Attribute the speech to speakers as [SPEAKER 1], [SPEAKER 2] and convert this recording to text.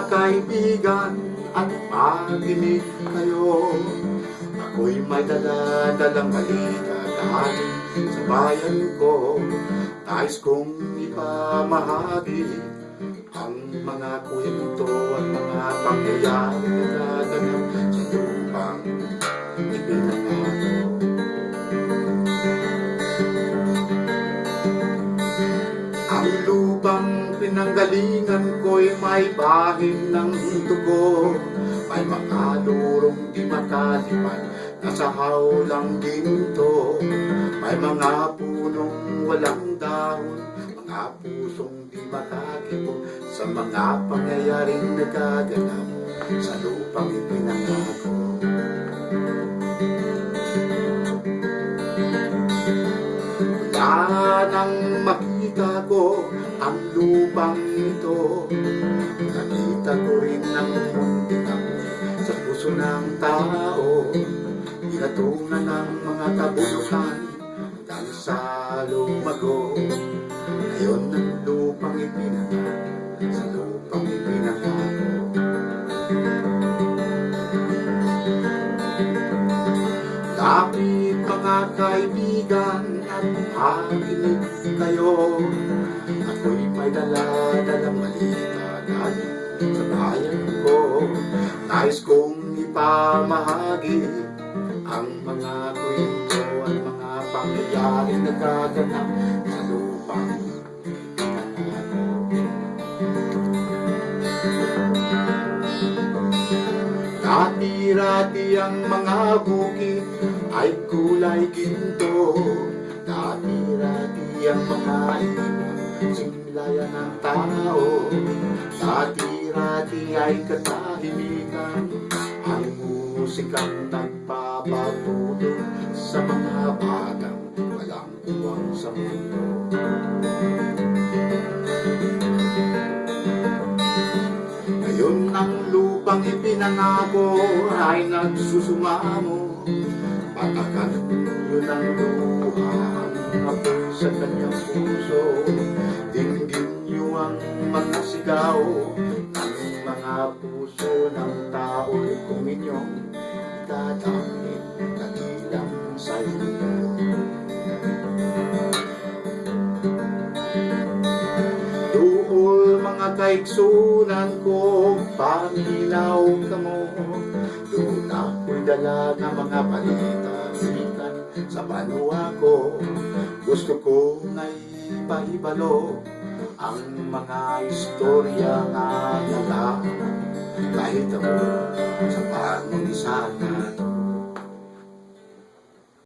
[SPEAKER 1] kaibigan at makinig kayo. Ako'y may dala-dalang balita galing sa bayan ko. Nais kong ipamahagi ang mga kwento at mga pangyayari na naganap sa lupang ipinangako. Ang lupang pinanggalingan ko'y may bahing ng dugo. May mga lurong di makalipan, nasa hawlang ginto. May mga punong walang dahon, mga pusong di makakibo sa mga pangyayaring nagaganap sa lupang ipinangako. Mula nang makita ko ang lupang ito, nakita ko rin ang munting amoy sa puso ng tao. Pinatungan ng mga kabulukan hanggang sa lumago. Ngayon ang lupang ipinangako, sa lupang ipinangako. Lapit mga kaibigan at makinig kayo. Ako'y may dala-dalang balita galing sa bayan ko. Nais kong ipamahagi ang mga kwento at mga pangyayaring nagaganap sa lupang ipinangako. Dati-rati ang mga bukid ay kulay ginto. Dati-rati ang mga ibon, simlayan ng tao. Dati-rati ay katahimikan, ang musikang nagpapatulog sa mga batang walang uwang sa mundo. Ngayon ang lupang ipinangako ay nagsusumamo. Patakan yun ang luha, apoy sa kanyang puso. Dinggin niyo ang mga sigaw ng mga puso ng tao'y kung inyong dadamit kagilang sa inyo. Duol mga kaiksunan ko, paminaw ka mo. Doon ako'y dala ng mga balita sikan sa banwa ko. Gusto ko na ipaibalo ang mga istorya nga nalaman kahit ako sa pangungisan natin.